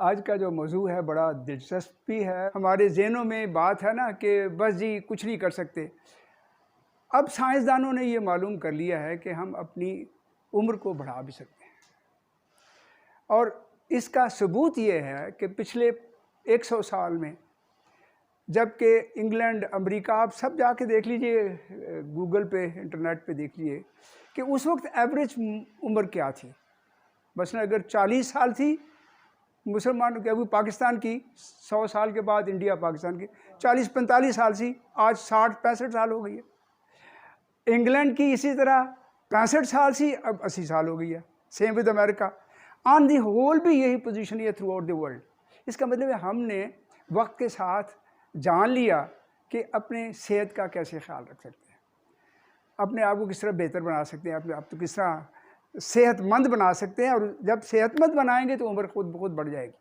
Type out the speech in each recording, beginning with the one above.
आज का जो मौजू है बड़ा दिलचस्पी है। हमारे ज़हनों में बात है ना कि बस जी कुछ नहीं कर सकते। अब साइंसदानों ने ये मालूम कर लिया है कि हम अपनी उम्र को बढ़ा भी सकते हैं, और इसका सबूत ये है कि पिछले 100 साल में, जबकि इंग्लैंड, अमेरिका, आप सब जाके देख लीजिए, गूगल पे, इंटरनेट पे देख लीजिए कि उस वक्त एवरेज उम्र क्या थी। मसलन अगर 40 साल थी मुसलमानों की, अभी पाकिस्तान की 100 साल के बाद इंडिया पाकिस्तान की 40-45 साल थी, आज 60-65 साल हो गई है। इंग्लैंड की इसी तरह 65 साल थी, अब 80 साल हो गई है। Same with America. On the whole भी यही पोजीशन है थ्रू आउट द वर्ल्ड। इसका मतलब है हमने वक्त के साथ जान लिया कि अपने सेहत का कैसे ख्याल रख सकते हैं, अपने आप को किस तरह बेहतर बना सकते हैं, अपने आप को किस तरह सेहतमंद बना सकते हैं। और जब सेहतमंद बनाएंगे तो उम्र खुद बहुत बढ़ जाएगी।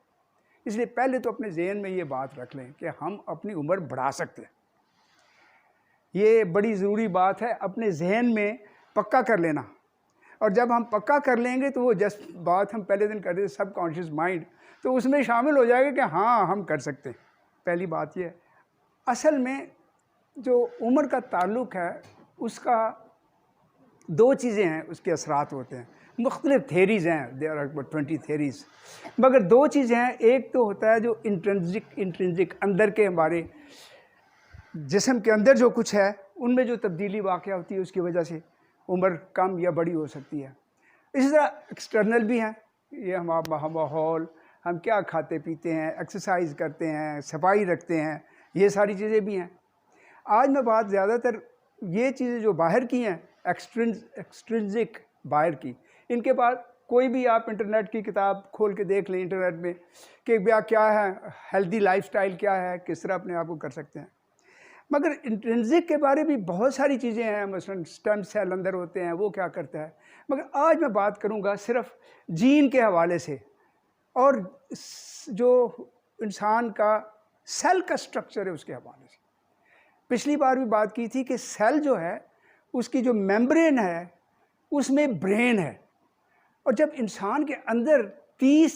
इसलिए पहले तो अपने जहन में ये बात रख लें कि हम अपनी उम्र बढ़ा सकते हैं। ये बड़ी ज़रूरी बात है, अपने जहन में पक्का कर लेना। और जब हम पक्का कर लेंगे तो वो जस्ट बात हम पहले दिन कर रहे थे, सबकॉन्शियस माइंड, तो उसमें शामिल हो जाएगा कि हाँ हम कर सकते हैं। पहली बात ये है। असल में जो उम्र का ताल्लुक़ है उसका दो चीज़ें हैं, उसके असरात होते हैं। मुख्तलिफ थेरीज़ हैं, देयर आर 20 थेरीज़, मगर दो चीज़ें हैं। एक तो होता है जो इंट्रिंसिक अंदर के, हमारे जिस्म के अंदर जो कुछ है उनमें जो तब्दीली वाक़या होती है, उसकी वजह से उम्र कम या बड़ी हो सकती है। इसी तरह एक्सटर्नल भी हैं, ये हमारा माहौल, हम क्या खाते पीते हैं, एक्सरसाइज करते हैं, सफाई रखते हैं, ये सारी चीज़ें भी हैं। आज मैं बात ज़्यादातर ये चीज़ें जो बाहर की हैं, एक्सट्रिंसिक बाहर की, इनके बाद कोई भी आप इंटरनेट की किताब खोल के देख लें इंटरनेट में कि भैया क्या है, हेल्दी लाइफस्टाइल क्या है, किस तरह अपने आप को कर सकते हैं। मगर इंट्रिंसिक के बारे में बहुत सारी चीज़ें हैं, मसलन स्टेम सेल अंदर होते हैं, वो क्या करता है। मगर आज मैं बात करूँगा सिर्फ जीन के हवाले से, और जो इंसान का सेल का स्ट्रक्चर है उसके हवाले से। पिछली बार भी बात की थी कि सेल जो है उसकी जो मेम्ब्रेन है उसमें ब्रेन है, और जब इंसान के अंदर 30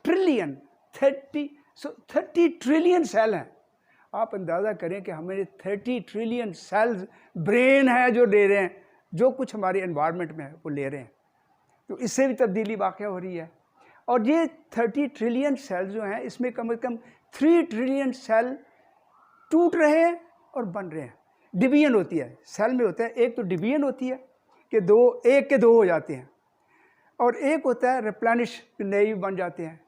ट्रिलियन सेल हैं, आप अंदाज़ा करें कि हमें 30 ट्रिलियन सेल्स ब्रेन है जो ले रहे हैं, जो कुछ हमारे एनवायरनमेंट में है वो ले रहे हैं। तो इससे भी तब्दीली वाक़या हो रही है। और ये 30 ट्रिलियन सेल्स जो हैं, इसमें कम से कम 3 ट्रिलियन सेल टूट रहे हैं और बन रहे हैं। डिवीजन होती है सेल में, होता है एक तो डिवीजन होती है कि एक के दो हो जाते हैं, और एक होता है रिप्लेनिश, नए बन जाते हैं।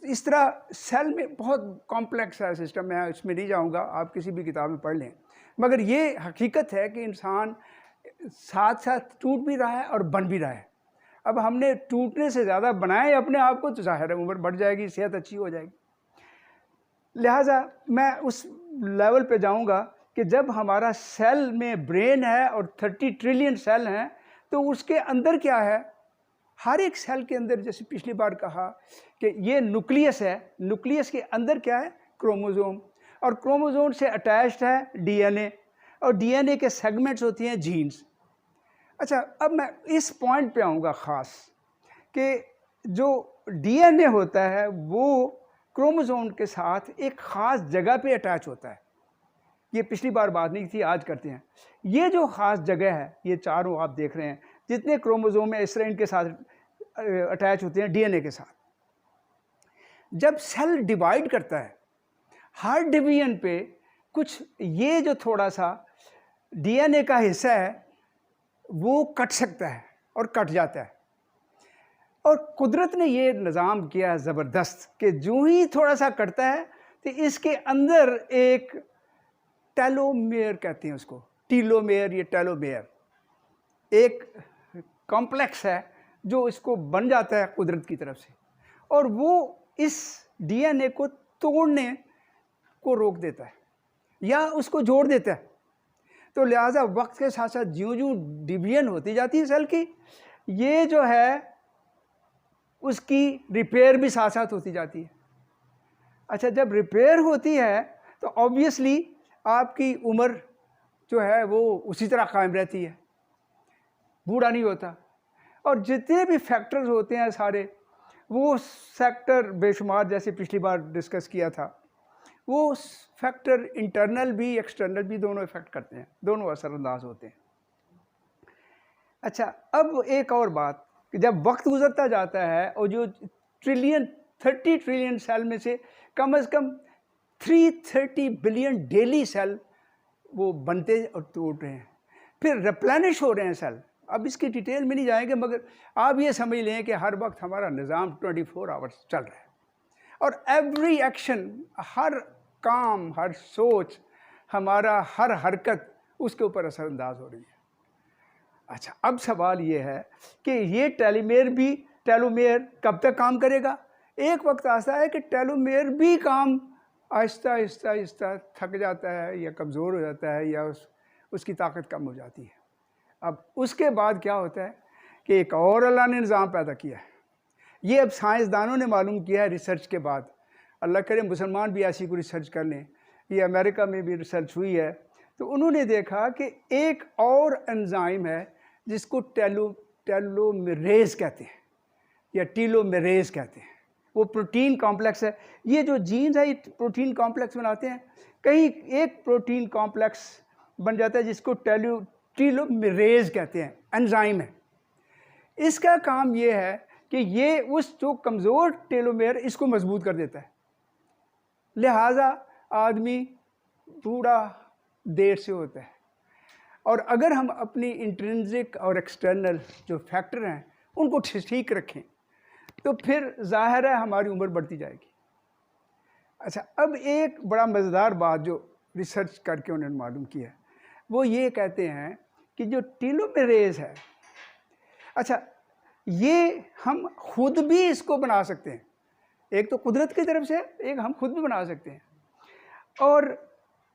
इस तरह सेल में बहुत कॉम्प्लेक्स है सिस्टम, मैं इसमें नहीं जाऊंगा, आप किसी भी किताब में पढ़ लें। मगर ये हकीकत है कि इंसान साथ साथ टूट भी रहा है और बन भी रहा है। अब हमने टूटने से ज़्यादा बनाए अपने आप को, तो ज़ाहिर है उम्र बढ़ जाएगी, सेहत अच्छी हो जाएगी। लिहाजा मैं उस लेवल पे जाऊंगा कि जब हमारा सेल में ब्रेन है और 30 ट्रिलियन सेल हैं, तो उसके अंदर क्या है, हर एक सेल के अंदर, जैसे पिछली बार कहा कि ये न्यूक्लियस है, न्यूक्लियस के अंदर क्या है, क्रोमोसोम, और क्रोमोसोम से अटैच्ड है डीएनए, और डीएनए के सेगमेंट्स होती हैं जीन्स। अच्छा, अब मैं इस पॉइंट पे आऊँगा ख़ास कि जो डीएनए होता है वो क्रोमोसोम के साथ एक ख़ास जगह पे अटैच होता है। ये पिछली बार बात नहीं थी, आज करते हैं। ये जो ख़ास जगह है, ये चारों आप देख रहे हैं, जितने क्रोमोसोम है इस तरह इनके साथ अटैच होते हैं डीएनए के साथ। जब सेल डिवाइड करता है, हर डिवीजन पे कुछ, ये जो थोड़ा सा डीएनए का हिस्सा है वो कट सकता है और कट जाता है। और कुदरत ने ये निज़ाम किया है ज़बरदस्त कि जो ही थोड़ा सा कटता है तो इसके अंदर एक टेलोमेयर कहते हैं उसको, टीलोमेयर या टेलोमेयर, एक कॉम्प्लेक्स है जो इसको बन जाता है कुदरत की तरफ से, और वो इस डीएनए को तोड़ने को रोक देता है या उसको जोड़ देता है। तो लिहाजा वक्त के साथ साथ ज्यों ज्यों डिवीजन होती जाती है सेल की, ये जो है उसकी रिपेयर भी साथ साथ होती जाती है। अच्छा, जब रिपेयर होती है तो ऑब्वियसली आपकी उम्र जो है वो उसी तरह कायम रहती है, बूढ़ा नहीं होता। और जितने भी फैक्टर्स होते हैं सारे, वो फैक्टर बेशुमार, जैसे पिछली बार डिस्कस किया था, वो फैक्टर इंटरनल भी एक्सटर्नल भी दोनों इफ़ेक्ट करते हैं, दोनों असरअंदाज होते हैं। अच्छा, अब एक और बात कि जब वक्त गुजरता जाता है और जो 30 ट्रिलियन सेल में से कम 330 बिलियन डेली सेल वो बनते और टूट रहे हैं, फिर रिप्लेनिश हो रहे हैं सेल। अब इसकी डिटेल में नहीं जाएंगे, मगर आप ये समझ लें कि हर वक्त हमारा निज़ाम 24 आवर्स चल रहा है और एवरी एक्शन, हर काम, हर सोच, हमारा हर हरकत उसके ऊपर असरअंदाज हो रही है। अच्छा, अब सवाल ये है कि ये टेलोमेयर कब तक काम करेगा? एक वक्त आता है कि टेलोमेयर भी काम आहिस्ता आहिस्ता आहिस्ता थक जाता है या कमज़ोर हो जाता है या उसकी ताकत कम हो जाती है। अब उसके बाद क्या होता है कि एक और अल्लाह ने निज़ाम पैदा किया है। ये अब साइंसदानों ने मालूम किया है रिसर्च के बाद। अल्लाह करे मुसलमान भी ऐसी कोई रिसर्च कर लें। ये अमेरिका में भी रिसर्च हुई है, तो उन्होंने देखा कि एक और एंजाइम है जिसको टेलोमेरेज कहते हैं या टीलोमेरेज कहते हैं। वो प्रोटीन कॉम्प्लेक्स है। ये जो जीन्स है ये प्रोटीन कॉम्प्लेक्स बनाते हैं। कहीं एक प्रोटीन कॉम्प्लेक्स बन जाता है जिसको टीलोमेरेज कहते हैं, एंजाइम है। इसका काम ये है कि ये उस जो कमज़ोर टेलोमेयर इसको मजबूत कर देता है। लिहाजा आदमी बूढ़ा देर से होता है। और अगर हम अपनी इंट्रिंसिक और एक्सटर्नल जो फैक्टर हैं उनको ठीक रखें तो फिर ज़ाहिर है हमारी उम्र बढ़ती जाएगी। अच्छा, अब एक बड़ा मज़ेदार बात जो रिसर्च करके उन्होंने मालूम किया है, वो ये कहते हैं कि जो टीलोमेरेज है, अच्छा, ये हम खुद भी इसको बना सकते हैं। एक तो कुदरत की तरफ से, एक हम खुद भी बना सकते हैं। और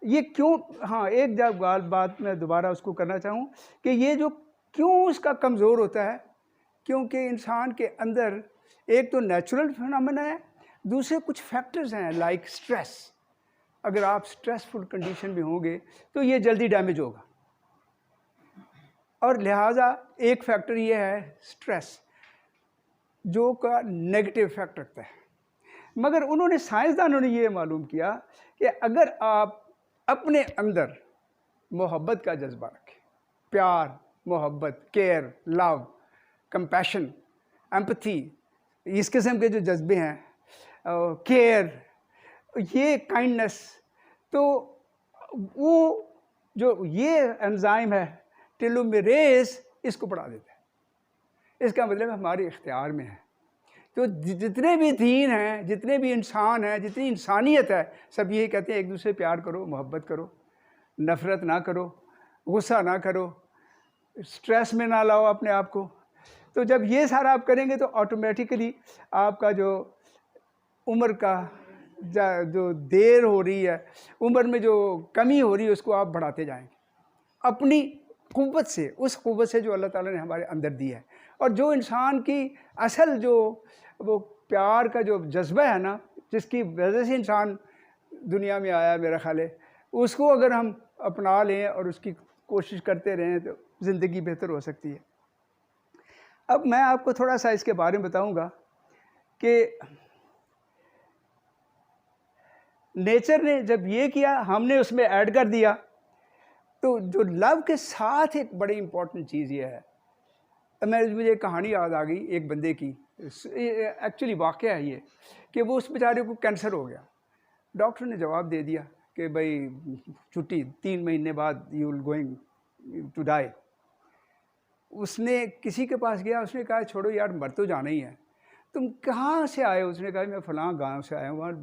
ये क्यों, हाँ, एक जब बात मैं दोबारा उसको करना चाहूँ कि ये जो क्यों उसका कमज़ोर होता है, क्योंकि इंसान के अंदर एक तो नेचुरल फिनोमेना है, दूसरे कुछ फैक्टर्स हैं लाइक स्ट्रेस। अगर आप स्ट्रेसफुल कंडीशन में होंगे तो ये जल्दी डैमेज होगा, और लिहाजा एक फैक्टर ये है स्ट्रेस जो का नेगेटिव इफेक्ट रखता है। मगर उन्होंने, साइंसदानों ने ये मालूम किया कि अगर आप अपने अंदर मोहब्बत का जज्बा रखें, प्यार, मोहब्बत, केयर, लव, कंपैशन, एम्पथी, इस किस्म के जो जज्बे हैं, केयर, ये काइंडनेस, तो वो जो ये एंजाइम है टेलोमेरेज इसको बढ़ा देता है। इसका मतलब हमारे इख्तियार में है। तो जितने भी दीन हैं, जितने भी इंसान हैं, जितनी इंसानियत है, सब यही कहते हैं एक दूसरे प्यार करो, मोहब्बत करो, नफ़रत ना करो, गुस्सा ना करो, स्ट्रेस में ना लाओ अपने आप को। तो जब ये सारा आप करेंगे तो ऑटोमेटिकली आपका जो उम्र का जो देर हो रही है, उम्र में जो कमी हो रही है, उसको आप बढ़ाते जाएंगे अपनी क़ुव्वत से, उस क़ुव्वत से जो अल्लाह ताला ने हमारे अंदर दी है। और जो इंसान की असल जो वो प्यार का जो जज्बा है ना, जिसकी वजह से इंसान दुनिया में आया, मेरा ख्याल है उसको अगर हम अपना लें और उसकी कोशिश करते रहें तो ज़िंदगी बेहतर हो सकती है। अब मैं आपको थोड़ा सा इसके बारे में बताऊंगा कि नेचर ने जब ये किया, हमने उसमें ऐड कर दिया। तो जो लव के साथ एक बड़ी इंपॉर्टेंट चीज़ ये है, मुझे एक कहानी याद आ गई एक बंदे की, एक्चुअली वाक़या है ये, कि वो उस बेचारे को कैंसर हो गया। डॉक्टर ने जवाब दे दिया कि भाई छुट्टी, 3 महीने बाद you will going to die. उसने किसी के पास गया, उसने कहा छोड़ो यार, मर तो जाना ही है, तुम कहाँ से आए हो? उसने कहा मैं फ़लाँ गांव से आया हूँ। वहाँ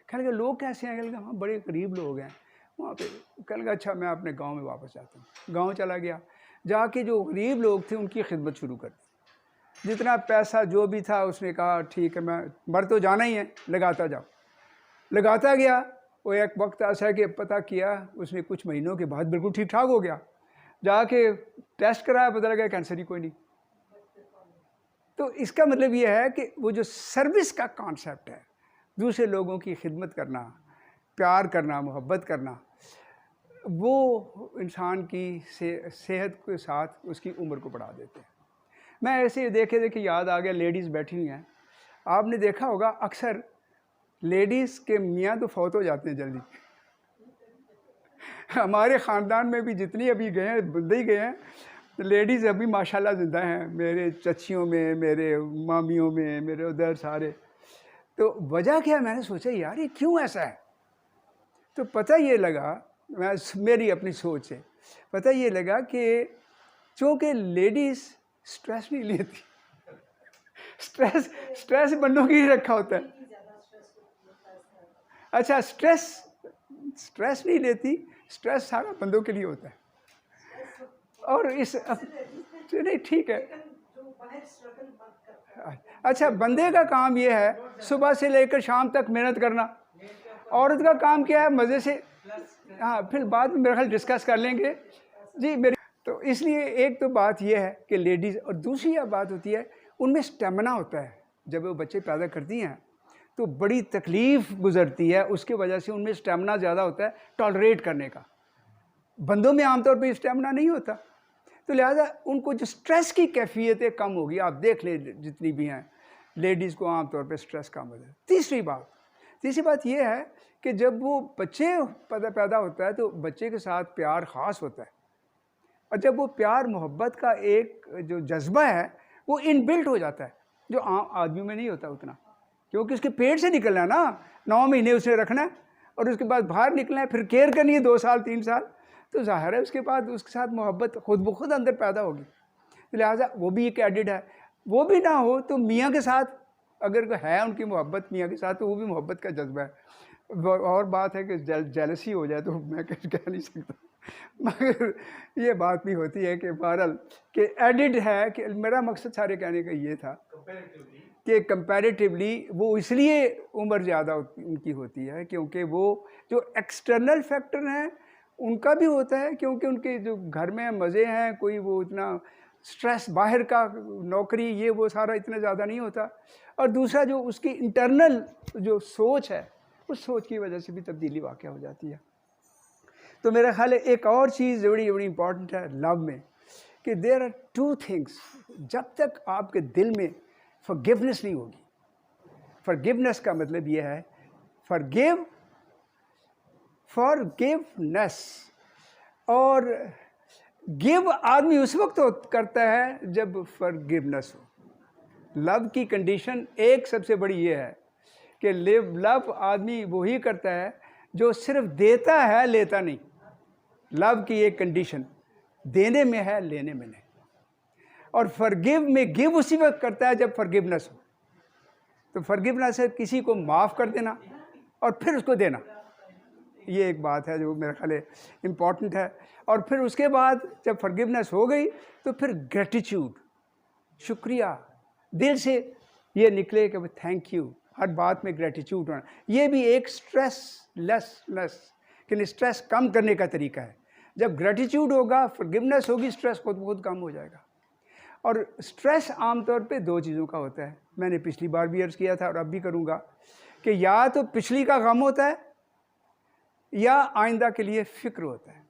कहने लगा लोग कैसे हैं? कहने लगा हाँ बड़े करीब लोग हैं वहाँ पे। कहने लगा अच्छा मैं अपने गांव में वापस जाता हूँ। गांव चला गया, जाके जो गरीब लोग थे उनकी खिदमत शुरू कर दी। जितना पैसा जो भी था उसने कहा ठीक है, मैं मर तो जाना ही है, लगाता जाओ। लगाता गया। वो एक वक्त ऐसा है कि पता किया उसने, कुछ महीनों के बाद बिल्कुल ठीक ठाक हो गया। जाके टेस्ट कराया, पता लगा कैंसर ही कोई नहीं। तो इसका मतलब ये है कि वो जो सर्विस का कॉन्सेप्ट है, दूसरे लोगों की खिदमत करना, प्यार करना, मोहब्बत करना, वो इंसान की सेहत के साथ उसकी उम्र को बढ़ा देते हैं। मैं ऐसे देखे याद आ गया, लेडीज़ बैठी हुई हैं आपने देखा होगा अक्सर लेडीज़ के मियाँ तो फौत हो जाते हैं जल्दी। हमारे ख़ानदान में भी जितनी अभी गए हैं, बंदे ही गए हैं, लेडीज़ अभी माशाल्लाह ज़िंदा हैं, मेरे चचियों में, मेरे मामियों में, मेरे उधर सारे। तो वजह क्या है, मैंने सोचा यार ये क्यों ऐसा है। तो पता ये लगा, मेरी अपनी सोच है, पता ये लगा कि चूँकि लेडीज़ स्ट्रेस नहीं लेती, स्ट्रेस बंदों की ही रखा होता है। अच्छा, स्ट्रेस नहीं लेती, स्ट्रेस सारा बंदों के लिए होता है। और इस नहीं ठीक है। अच्छा, बंदे का काम ये है सुबह से लेकर शाम तक मेहनत करना, औरत का काम क्या है मज़े से। हाँ, फिर बाद में मेरा ख्याल डिस्कस कर लेंगे जी मेरी। तो इसलिए एक तो बात ये है कि लेडीज़, और दूसरी यह बात होती है उनमें स्टेमिना होता है। जब वो बच्चे पैदा करती हैं तो बड़ी तकलीफ़ गुजरती है, उसके वजह से उनमें स्टेमिना ज़्यादा होता है टॉलरेट करने का। बंदों में आमतौर पे स्टेमिना नहीं होता, तो लिहाजा उनको जो स्ट्रेस की कैफियतें कम होगी। आप देख लें जितनी भी हैं लेडीज़ को आमतौर पे स्ट्रेस कम होता है। तीसरी बात ये है कि जब वो बच्चे पैदा होता है तो बच्चे के साथ प्यार ख़ास होता है, और जब वो प्यार मोहब्बत का एक जो जज्बा है वो इनबिल्ट हो जाता है, जो आम आदमी में नहीं होता उतना, क्योंकि उसके पेट से निकलना है ना, 9 महीने उसे रखना है और उसके बाद बाहर निकलना है, फिर केयर करनी है 2 साल 3 साल, तो ज़ाहिर है उसके बाद उसके साथ मोहब्बत खुद ब खुद अंदर पैदा होगी। तो लिहाजा वो भी एक एडिड है। वो भी ना हो तो मियाँ के साथ अगर है उनकी मोहब्बत मियाँ के साथ, तो वो भी मोहब्बत का जज्बा है। और बात है कि जेलसी हो जाए तो मैं कह नहीं सकता, मगर ये बात भी होती है कि बहरहाल कि एडिड है। कि मेरा मकसद सारे कहने का ये था कि कंपैरेटिवली वो इसलिए उम्र ज़्यादा उनकी होती है क्योंकि वो जो एक्सटर्नल फैक्टर हैं उनका भी होता है, क्योंकि उनके जो घर में मज़े हैं, कोई वो इतना स्ट्रेस बाहर का नौकरी ये वो सारा इतना ज़्यादा नहीं होता। और दूसरा जो उसकी इंटरनल जो सोच है, उस सोच की वजह से भी तब्दीली वाक़या हो जाती है। तो मेरा ख्याल है एक और चीज़ बड़ी इंपॉर्टेंट है लव में, कि देयर आर 2 थिंग्स। जब तक आपके दिल में फॉरगिवनेस नहीं होगी, फॉरगिवनेस का मतलब ये है फॉरगिवनेस, और गिव आदमी उस वक्त करता है जब फॉरगिवनेस हो। लव की कंडीशन एक सबसे बड़ी ये है कि लव आदमी वही करता है जो सिर्फ देता है, लेता नहीं। लव की एक कंडीशन देने में है, लेने में नहीं। और फॉरगिव में गिव उसी वक्त करता है जब फॉरगिवनेस हो। तो फॉरगिवनेस है किसी को माफ़ कर देना और फिर उसको देना, ये एक बात है जो मेरे ख्याल है इम्पॉर्टेंट है। और फिर उसके बाद जब फॉरगिवनेस हो गई तो फिर ग्रेटिट्यूड, शुक्रिया, दिल से ये निकले कि थैंक यू, हर बात में ग्रेटिट्यूड होना। ये भी एक स्ट्रेसलेसनेस कि स्ट्रेस कम करने का तरीका है। जब ग्रेटिट्यूड होगा, फॉरगिवनेस होगी, स्ट्रेस खुद बहुत कम हो जाएगा। और स्ट्रेस आमतौर पे 2 चीज़ों का होता है। मैंने पिछली बार भी अर्ज़ किया था और अब भी करूँगा कि या तो पिछली का गम होता है या आइंदा के लिए फ़िक्र होता है।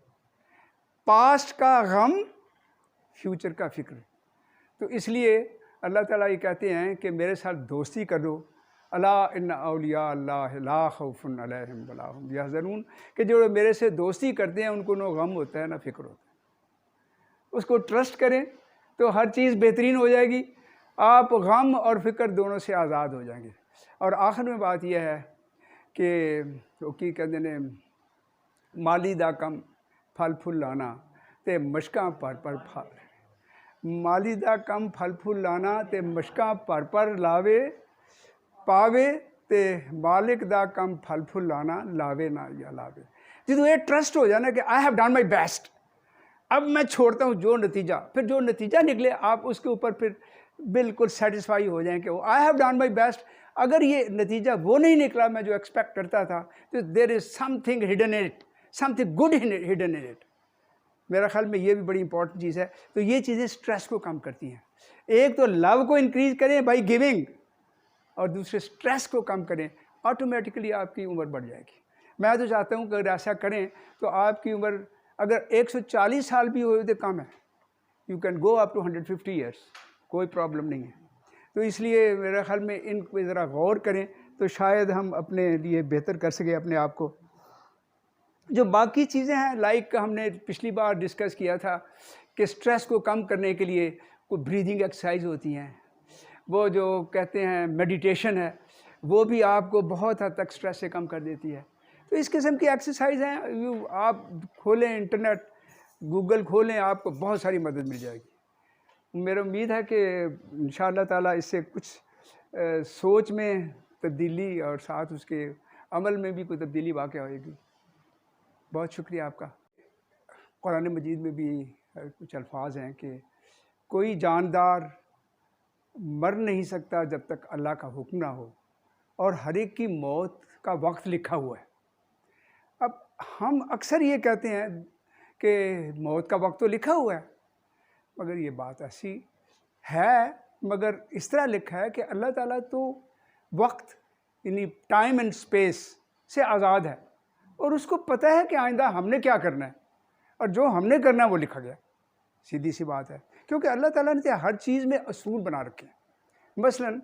पास्ट का गम, फ्यूचर का फ़िक्र। तो इसलिए अल्लाह ताला ये कहते हैं कि मेरे साथ दोस्ती करो, अला इन्ना औलिया अल्लाह ला खौफुन अलैहिम वला हुम यहज़नून, कि जो मेरे से दोस्ती करते हैं उनको ना गम होता है ना फ़िक्र होता है। उसको ट्रस्ट करें तो हर चीज़ बेहतरीन हो जाएगी, आप गम और फ़िक्र दोनों से आज़ाद हो जाएंगे। और आखिर में बात यह है कि तो की कहते ने माली दा कम फल फूल लाना ते मशकां पर माली दा कम फल फूल लाना ते मशकां पर लावे पावे ते मालिक दा कम फल फूल लाना लावे ना या लावे। जो ये ट्रस्ट हो जाए ना कि I have done my best, अब मैं छोड़ता हूँ जो नतीजा, फिर जो नतीजा निकले आप उसके ऊपर फिर बिल्कुल सेटिस्फाई हो जाएं कि वो I have done my best. अगर ये नतीजा वो नहीं निकला मैं जो एक्सपेक्ट करता था, तो there is something hidden in it, something good hidden in it. मेरा ख्याल में ये भी बड़ी इंपॉर्टेंट चीज़ है। तो ये चीज़ें स्ट्रेस को कम करती हैं। एक तो लव को इंक्रीज करें बाई गिविंग, और दूसरे स्ट्रेस को कम करें, ऑटोमेटिकली आपकी उम्र बढ़ जाएगी। मैं तो चाहता हूँ कि अगर ऐसा करें तो आपकी उम्र अगर 140 साल भी हो तो कम है, you can go up to 150 years, कोई प्रॉब्लम नहीं है। तो इसलिए मेरे ख़्याल में इन पे ज़रा गौर करें तो शायद हम अपने लिए बेहतर कर सकें अपने आप को। जो बाकी चीज़ें हैं, लाइक हमने पिछली बार डिस्कस किया था कि स्ट्रेस को कम करने के लिए कोई ब्रीदिंग एक्सरसाइज होती हैं, वो जो कहते हैं मेडिटेशन है, वो भी आपको बहुत हद तक स्ट्रेस से कम कर देती है। तो इस किस्म की एक्सरसाइज हैं, आप खोलें इंटरनेट, गूगल खोलें, आपको बहुत सारी मदद मिल जाएगी। मेरा उम्मीद है कि इंशाअल्लाह ताला इससे कुछ सोच में तब्दीली और साथ उसके अमल में भी कोई तब्दीली वाक़या होएगी। बहुत शुक्रिया आपका। कुरान मजीद में भी कुछ अल्फाज हैं कि कोई जानदार मर नहीं सकता जब तक अल्लाह का हुक्म ना हो, और हर एक की मौत का वक्त लिखा हुआ है। अब हम अक्सर ये कहते हैं कि मौत का वक्त तो लिखा हुआ है, मगर ये बात ऐसी है, मगर इस तरह लिखा है कि अल्लाह ताला तो वक्त यानी टाइम एंड स्पेस से आज़ाद है, और उसको पता है कि आइंदा हमने क्या करना है, और जो हमने करना है वो लिखा गया। सीधी सी बात है, क्योंकि अल्लाह ताला ने हर चीज़ में असूल बना रखे हैं। मसलन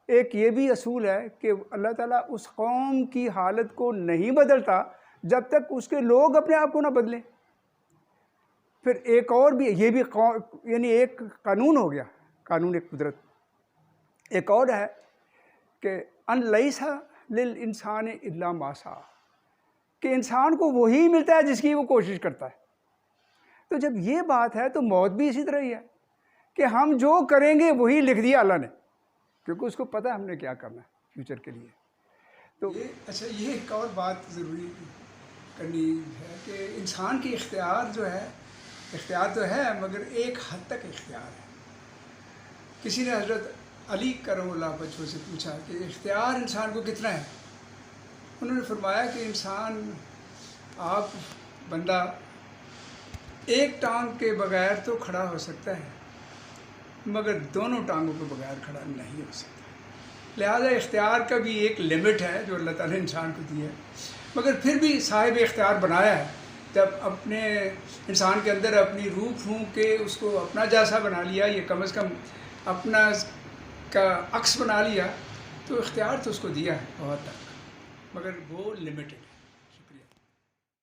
एक ये भी असूल है कि अल्लाह ताला उस कौम की हालत को नहीं बदलता जब तक उसके लोग अपने आप को ना बदलें। फिर एक और भी, ये भी यानी एक कानून हो गया, कानून एक कुदरत। एक और है कि अनलैसा लिल इंसान इल्ला मा सा, कि इंसान को वही मिलता है जिसकी वो कोशिश करता है। तो जब ये बात है तो मौत भी इसी तरह ही है कि हम जो करेंगे वही लिख दिया अल्लाह ने, क्योंकि उसको पता है हमने क्या करना है फ्यूचर के लिए। तो ये एक और बात ज़रूरी करनी है कि इंसान की इख्तियार जो है, इख्तियार तो है मगर एक हद तक इख्तियार है। किसी ने हज़रत अली करमुल्लाह वजह से पूछा कि इख्तियार इंसान को कितना है। उन्होंने फरमाया कि इंसान, आप बंदा एक टांग के बगैर तो खड़ा हो सकता है, मगर दोनों टांगों के बगैर खड़ा नहीं हो सकता। लिहाजा इख्तियार का भी एक लिमिट है जो अल्लाह ताला ने इंसान को दी है, मगर फिर भी साहिब इख्तियार बनाया है। जब अपने इंसान के अंदर अपनी रूह फूंक के उसको अपना जैसा बना लिया, ये कम से कम अपना का अक्स बना लिया, तो इख्तियार तो उसको दिया है बहुत तक, मगर वो लिमिटेड है।